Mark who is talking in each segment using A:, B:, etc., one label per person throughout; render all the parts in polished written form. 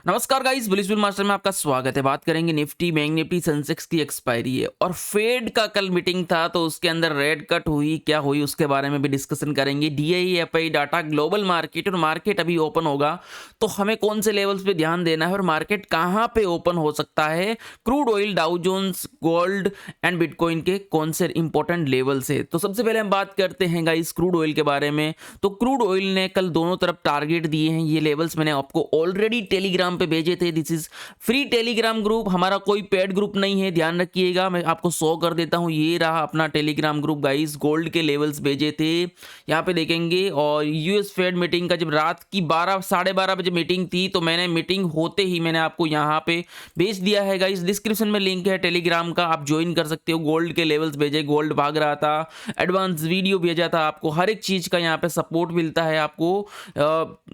A: नमस्कार guys, bullish bill master में आपका स्वागत है। बात करेंगे निफ्टी, बैंक निफ्टी, सेंसेक्स की एक्सपायरी है और फेड का कल मीटिंग था तो उसके अंदर रेट कट हुई, क्या हुई उसके बारे में भी डिस्कशन करेंगे। DI FI data, global market और मार्केट अभी ओपन होगा तो हमें कौन से लेवल्स पे ध्यान देना है और मार्केट कहाँ पे ओपन हो सकता है। Crude oil, Dow Jones, gold and bitcoin के कौन से इंपॉर्टेंट लेवल्स है। तो सबसे पहले हम बात करते हैं गाइस क्रूड ऑयल के बारे में। तो क्रूड ऑयल ने कल दोनों तरफ टारगेट दिए हैं। ये लेवल्स मैंने आपको ऑलरेडी टेलीग्राम पे भेजे थे। This is free Telegram group, हमारा कोई पेड ग्रुप नहीं है, ध्यान रखिएगा। मैं आपको शो कर देता हूँ, ये रहा अपना टेलीग्राम ग्रुप गाइस। गोल्ड के लेवल्स भेजे थे, यहाँ पे देखेंगे। और यूएस फेड मीटिंग का जब रात की 12 बजे मीटिंग थी तो मैंने मीटिंग होते ही मैंने आपको यहाँ पे भेज दिया है गाइस। डिस्क्रिप्शन में लिंक है टेलीग्राम का, आप ज्वाइन कर सकते हो। गोल्ड के लेवल्स भेजे, गोल्ड भाग रहा था, एडवांस वीडियो भेजा था आपको, हर एक चीज का यहाँ पे सपोर्ट मिलता है आपको।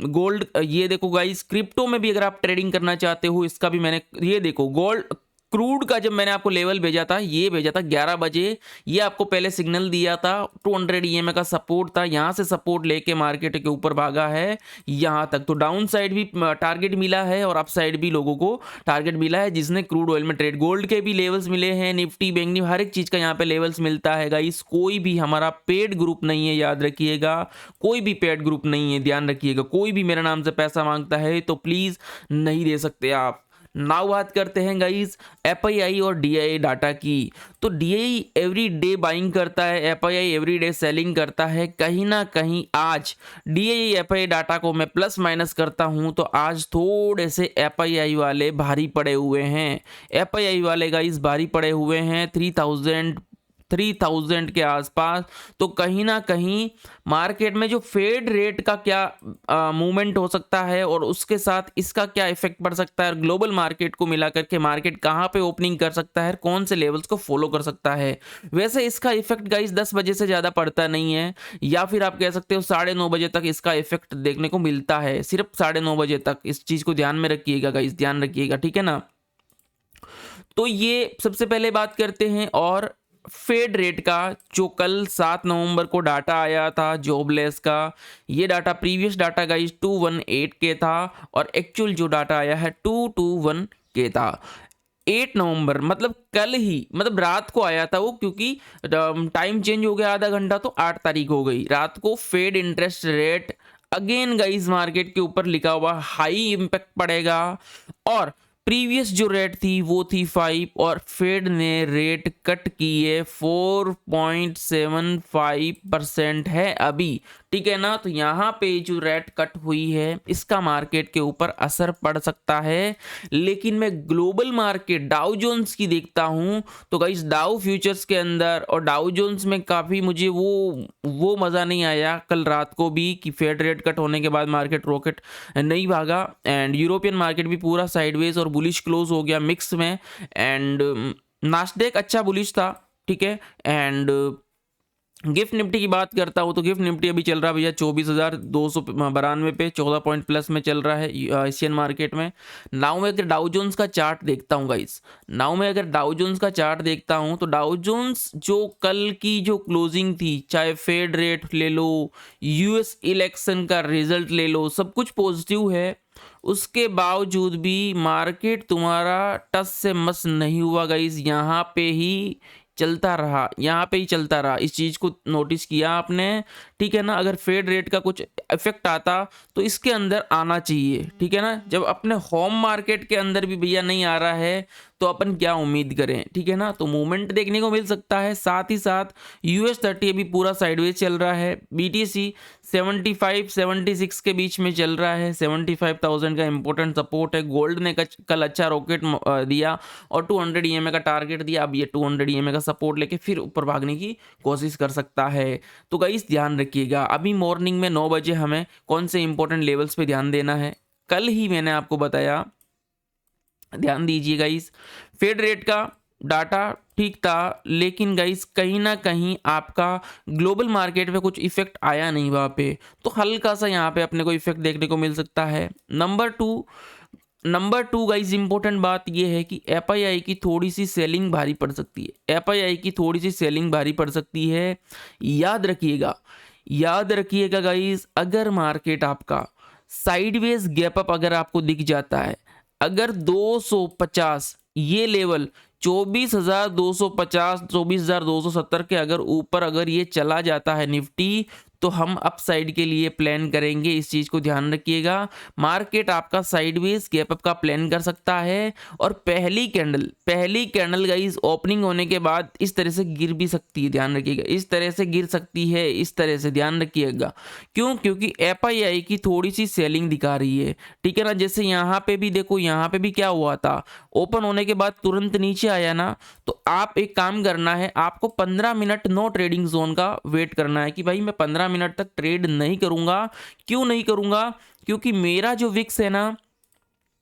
A: गोल्ड ये देखो गाइस, क्रिप्टो में भी अगर आप ट्रेडिंग करना चाहते हो, इसका भी मैंने ये देखो गोल्ड क्रूड का जब मैंने आपको लेवल भेजा था, ये भेजा था 11 बजे। ये आपको पहले सिग्नल दिया था, 200 ईएमए का सपोर्ट था, यहाँ से सपोर्ट लेके मार्केट के ऊपर भागा है यहाँ तक। तो डाउन साइड भी टारगेट मिला है और अप साइड भी लोगों को टारगेट मिला है जिसने क्रूड ऑयल में ट्रेड। गोल्ड के भी लेवल्स मिले हैं, निफ्टी, बैंक निफ्टी, हर एक चीज का यहाँ पे लेवल्स मिलता है गाइस। कोई भी हमारा पेड ग्रुप नहीं है, याद रखिएगा। कोई भी पेड ग्रुप नहीं है, ध्यान रखिएगा। कोई भी मेरे नाम से पैसा मांगता है तो प्लीज नहीं दे सकते आप। नाउ बात करते हैं गाइस एफआईआई और डीआई डाटा की। तो डीआई एवरी डे बाइंग करता है, एफआईआई एवरी डे सेलिंग करता है। कहीं ना कहीं आज डीआई एफआईआई डाटा को मैं प्लस माइनस करता हूं तो आज थोड़े से एफआईआई वाले भारी पड़े हुए हैं। एफआईआई वाले गाइस भारी पड़े हुए हैं 3000 के आसपास। तो कहीं ना कहीं मार्केट में जो फेड रेट का क्या मूवमेंट हो सकता है और उसके साथ इसका क्या इफेक्ट पड़ सकता है, और ग्लोबल मार्केट को मिला करके मार्केट कहाँ पे ओपनिंग कर सकता है, कौन से लेवल्स को फॉलो कर सकता है। वैसे इसका इफेक्ट गाइस 10 बजे से ज़्यादा पड़ता नहीं है, या फिर आप कह सकते हो 9:30 बजे तक इसका इफेक्ट देखने को मिलता है, सिर्फ 9:30 बजे तक। इस चीज़ को ध्यान में रखिएगा गाइस, ध्यान रखिएगा, ठीक है ना। तो ये सबसे पहले बात करते हैं। और फेड रेट का जो कल 7 नवंबर को डाटा आया था जॉबलेस का, ये डाटा प्रीवियस डाटा गाइस 218 के था और एक्चुअल जो डाटा आया है 221 के था। 8 नवंबर मतलब कल ही, मतलब रात को आया था वो, क्योंकि टाइम चेंज हो गया आधा घंटा, तो 8 तारीख हो गई रात को। Fed interest rate again guys market के ऊपर लिखा हुआ हाई इंपैक्ट पड़ेगा। और प्रीवियस जो रेट थी वो थी 5 और फेड ने रेट कट की है 4.75% है अभी, ठीक है ना। तो यहाँ पे जो रेट कट हुई है इसका मार्केट के ऊपर असर पड़ सकता है। लेकिन मैं ग्लोबल मार्केट डाउ जोन्स की देखता हूँ तो गाइस डाउ फ्यूचर्स के अंदर और डाउ जोन्स में काफ़ी मुझे वो मज़ा नहीं आया कल रात को भी कि फेड रेट कट होने के बाद मार्केट रॉकेट नहीं भागा। एंड यूरोपियन मार्केट भी पूरा साइडवेज और बुलिश क्लोज हो गया मिक्स में। एंड नास्डेक अच्छा बुलिश था, ठीक है। एंड गिफ्ट निफ्टी की बात करता हूँ तो गिफ्ट निफ्टी अभी चल रहा है भैया 24,292 पे, 14 पॉइंट प्लस में चल रहा है एशियन मार्केट में। नाउ मैं अगर डाउ जोन्स का चार्ट देखता हूँ गाइस, नाउ मैं अगर डाउ जोन्स का चार्ट देखता हूँ तो डाउ जोन्स जो कल की जो क्लोजिंग थी, चाहे फेड रेट ले लो, यूएस इलेक्शन का रिजल्ट ले लो, सब कुछ पॉजिटिव है। उसके बावजूद भी मार्केट तुम्हारा टस से मस नहीं हुआ गाइस, यहाँ पे ही चलता रहा, यहाँ पे ही चलता रहा। इस चीज़ को नोटिस किया आपने, ठीक है ना। अगर फेड रेट का कुछ इफेक्ट आता तो इसके अंदर आना चाहिए, ठीक है ना। जब अपने होम मार्केट के अंदर भी भैया नहीं आ रहा है तो अपन क्या उम्मीद करें, ठीक है ना। तो मूवमेंट देखने को मिल सकता है। साथ ही साथ US30 अभी पूरा साइडवेज चल रहा है। BTC 75-76 के बीच में चल रहा है, 75,000 का इंपॉर्टेंट सपोर्ट है। गोल्ड ने कल अच्छा रॉकेट दिया और 200 ईएमए का टारगेट दिया। अब ये 200 ईएमए का सपोर्ट लेके फिर ऊपर भागने की कोशिश कर सकता है। तो गाइस ध्यान रखिएगा, अभी मॉर्निंग में 9 बजे हमें कौन से इंपॉर्टेंट लेवल्स पे ध्यान देना है, कल ही मैंने आपको बताया, ध्यान दीजिए गाइस। फेड रेट का डाटा ठीक था, लेकिन गाइस कहीं ना कहीं आपका ग्लोबल मार्केट पे कुछ इफेक्ट आया नहीं वहाँ पे, तो हल्का सा यहाँ पे अपने को इफेक्ट देखने को मिल सकता है। नंबर टू गाइस इंपॉर्टेंट बात ये है कि एफआईआई की थोड़ी सी सेलिंग भारी पड़ सकती है। एफआईआई की थोड़ी सी सेलिंग भारी पड़ सकती है, याद रखिएगा गाइस। अगर मार्केट आपका साइडवेज गैप अप अगर आपको दिख जाता है, अगर 250 ये लेवल 24,250 24,270 के अगर ऊपर अगर ये चला जाता है निफ्टी, तो हम अपसाइड के लिए प्लान करेंगे। इस चीज़ को ध्यान रखिएगा। मार्केट आपका साइडवेज गैप अप का प्लान कर सकता है और पहली कैंडल गाइस ओपनिंग होने के बाद इस तरह से गिर भी सकती है, ध्यान रखिएगा। इस तरह से गिर सकती है, इस तरह से ध्यान रखिएगा। क्यों? क्योंकि एफआईआई की थोड़ी सी सेलिंग दिखा रही है, ठीक है ना। जैसे यहाँ पे भी देखो, यहाँ पे भी क्या हुआ था, ओपन होने के बाद तुरंत नीचे आया ना। तो आप एक काम करना है, आपको 15 मिनट नो ट्रेडिंग जोन का वेट करना है कि भाई मैं 15 मिनट तक ट्रेड नहीं करूंगा। क्यों नहीं करूंगा? क्योंकि मेरा जो विक्स है ना,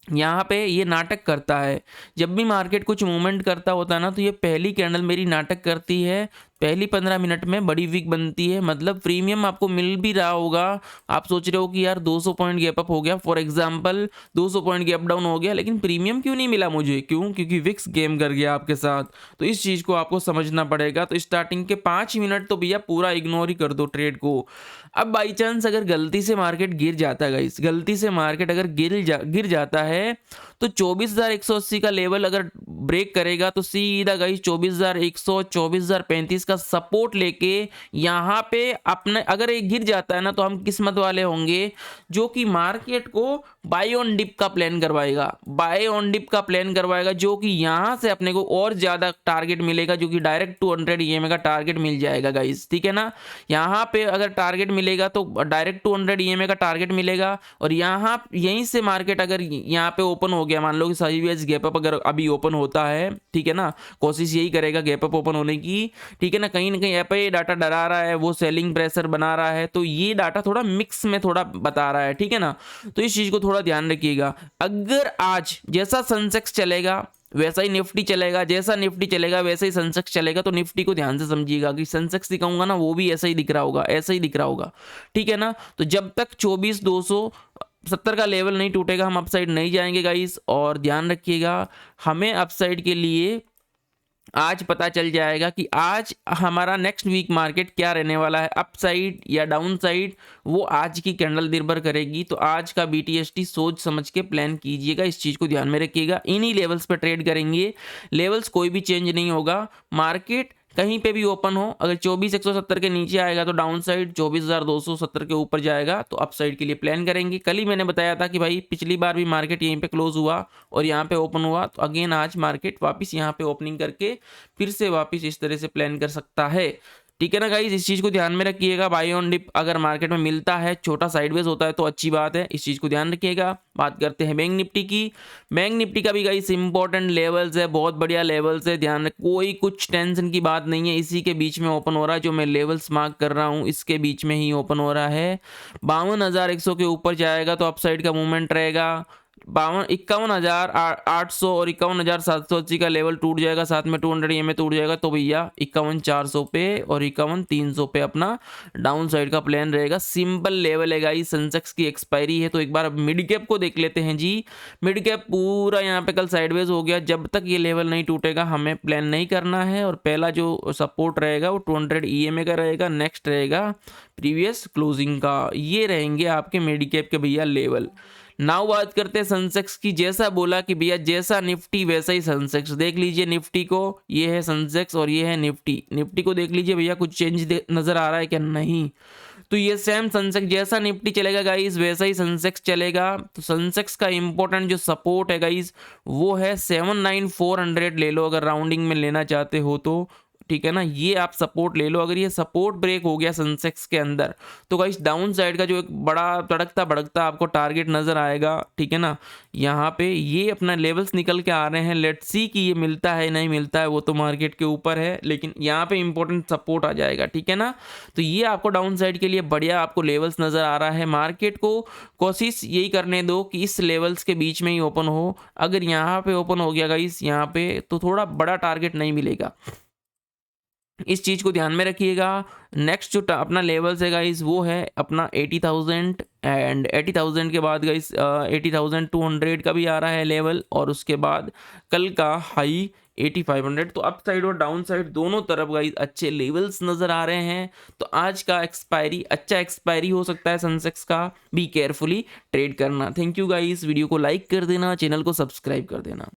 A: यहाँ पे ये नाटक करता है। जब भी मार्केट कुछ मूवमेंट करता होता है ना, तो ये पहली कैंडल मेरी नाटक करती है। पहली 15 मिनट में बड़ी वीक बनती है, मतलब प्रीमियम आपको मिल भी रहा होगा। आप सोच रहे हो कि यार 200 पॉइंट गैप अप हो गया, for example 200 point gap down हो गया, लेकिन प्रीमियम क्यों नहीं मिला मुझे? क्यों? क्योंकि विक्स गेम कर गया आपके साथ। तो इस चीज़ को आपको समझना पड़ेगा। तो स्टार्टिंग के 5 मिनट तो भैया पूरा इग्नोर ही कर दो ट्रेड को। अब बाई चांस अगर गलती से मार्केट गिर जाता है गाइस, गलती से मार्केट अगर गिर जाता है, तो 24,180 का लेवल अगर ब्रेक करेगा तो सीधा गाइस 24,100 24,035 का सपोर्ट लेके यहाँ पे अपने अगर ये गिर जाता है ना, तो हम किस्मत वाले होंगे जो कि मार्केट को बाय ऑन डिप का प्लान करवाएगा। बाय ऑन डिप का प्लान करवाएगा, जो कि यहाँ से अपने को और ज्यादा टारगेट मिलेगा, जो कि डायरेक्ट 200 ईएमए का टारगेट मिल जाएगा गाइस, ठीक है ना। यहाँ पे अगर टारगेट मिलेगा तो डायरेक्ट 200 ईएमए का टारगेट मिलेगा। और यहाँ यहीं से मार्केट अगर यहाँ पे ओपन हो गया, मान लो कि साइडवेज गैप अप अगर अभी ओपन होता है, ठीक है ना, कोशिश यही करेगा गैप अप ओपन होने की, ठीक है ना कहीं एफआईआई डाटा डरा रहा है, वो सेलिंग प्रेशर बना रहा है, तो ये डाटा थोड़ा मिक्स में थोड़ा बता रहा है, ठीक है ना। तो इस चीज को थोड़ा ध्यान रखिएगा। अगर आज जैसा सेंसेक्स चलेगा वैसा ही निफ्टी चलेगा, जैसा निफ्टी चलेगा वैसा ही सेंसेक्स चलेगा। तो निफ्टी को ध्यान से समझिएगा कि सेंसेक्स दिखाऊंगा ना, वो भी ऐसा ही दिख रहा होगा, ऐसा ही दिख रहा होगा, ठीक है ना। तो जब तक 24,270 का लेवल नहीं टूटेगा, हम अपसाइड नहीं जाएंगे गाइस। और ध्यान रखिएगा, हमें अपसाइड के लिए आज पता चल जाएगा कि आज हमारा नेक्स्ट वीक मार्केट क्या रहने वाला है, अप साइड या डाउन साइड, वो आज की कैंडल निर्भर करेगी। तो आज का बीटीएसटी सोच समझ के प्लान कीजिएगा, इस चीज़ को ध्यान में रखिएगा। इन्हीं लेवल्स पे ट्रेड करेंगे, लेवल्स कोई भी चेंज नहीं होगा। मार्केट कहीं पे भी ओपन हो, अगर 24,170 के नीचे आएगा तो डाउन साइड, 24,270 के ऊपर जाएगा तो अप साइड के लिए प्लान करेंगे। कल ही मैंने बताया था कि भाई पिछली बार भी मार्केट यहीं पे क्लोज हुआ और यहाँ पे ओपन हुआ, तो अगेन आज मार्केट वापस यहाँ पे ओपनिंग करके फिर से वापस इस तरह से प्लान कर सकता है, ठीक है ना गाइज। इस चीज को ध्यान में रखिएगा। बाय ऑन डिप अगर मार्केट में मिलता है, छोटा साइडवेज होता है तो अच्छी बात है, इस चीज को ध्यान रखिएगा। बात करते हैं बैंक निफ्टी की। बैंक निफ्टी का भी गाइस इंपॉर्टेंट लेवल्स है, बहुत बढ़िया लेवल्स है, ध्यान कोई कुछ टेंशन की बात नहीं है। इसी के बीच में ओपन हो रहा है, जो मैं लेवल्स मार्क कर रहा हूँ इसके बीच में ही ओपन हो रहा है। 52,100 के ऊपर जाएगा तो अपसाइड का मूवमेंट रहेगा। 51,800 और 51,780 का लेवल टूट जाएगा, साथ में 200 ईएमए टूट जाएगा, तो भैया 51,400 पे और 51,300 पे अपना डाउन साइड का प्लान रहेगा। सिंपल लेवल है गाइस। सेंसेक्स की एक्सपायरी है, तो एक बार मिड कैप को देख लेते हैं जी। मिड कैप पूरा यहाँ पे कल साइडवेज हो गया, जब तक ये लेवल नहीं टूटेगा हमें प्लान नहीं करना है। और पहला जो सपोर्ट रहेगा वो 200 ईएमए का रहेगा, नेक्स्ट रहेगा प्रीवियस क्लोजिंग का। ये रहेंगे आपके मिड कैप के भैया लेवल। नाउ बात करते हैं सेंसेक्स की। जैसा बोला कि भैया जैसा निफ्टी वैसा ही सेंसेक्स, देख लीजिए निफ्टी को, ये है सेंसेक्स और ये है निफ्टी। निफ्टी को देख लीजिए भैया, कुछ चेंज नजर आ रहा है क्या? नहीं। तो ये सेम सेंसेक्स, जैसा निफ्टी चलेगा गाइस वैसा ही सेंसेक्स चलेगा। तो सेंसेक्स का इंपॉर्टेंट जो सपोर्ट है गाइस वो है 79400 ले लो, अगर राउंडिंग में लेना चाहते हो तो, ठीक है ना। ये आप सपोर्ट ले लो। अगर ये सपोर्ट ब्रेक हो गया सेंसेक्स के अंदर, तो गाइस डाउन साइड का जो एक बड़ा तड़कता भड़कता आपको टारगेट नजर आएगा, ठीक है ना। यहाँ पे ये अपना लेवल्स निकल के आ रहे हैं, लेट्स सी कि ये मिलता है नहीं मिलता है, वो तो मार्केट के ऊपर है, लेकिन यहाँ पे इंपॉर्टेंट सपोर्ट आ जाएगा, ठीक है ना। तो ये आपको डाउन साइड के लिए बढ़िया आपको लेवल्स नजर आ रहा है। मार्केट को कोशिश यही करने दो कि इस लेवल्स के बीच में ही ओपन हो। अगर यहाँ पे ओपन हो गया गाइस यहाँ पे, तो थोड़ा बड़ा टारगेट नहीं मिलेगा। इस चीज़ को ध्यान में रखिएगा। नेक्स्ट जो अपना लेवल्स है गाइस वो है अपना 80,000 एंड 80,000 के बाद गाइस 80,200 का भी आ रहा है लेवल, और उसके बाद कल का हाई 8500। तो अप साइड और डाउन साइड दोनों तरफ गाइस अच्छे लेवल्स नज़र आ रहे हैं। तो आज का एक्सपायरी अच्छा एक्सपायरी हो सकता है सेंसेक्स का, बी केयरफुली ट्रेड करना। थैंक यू गाइस, वीडियो को लाइक कर देना, चैनल को सब्सक्राइब कर देना।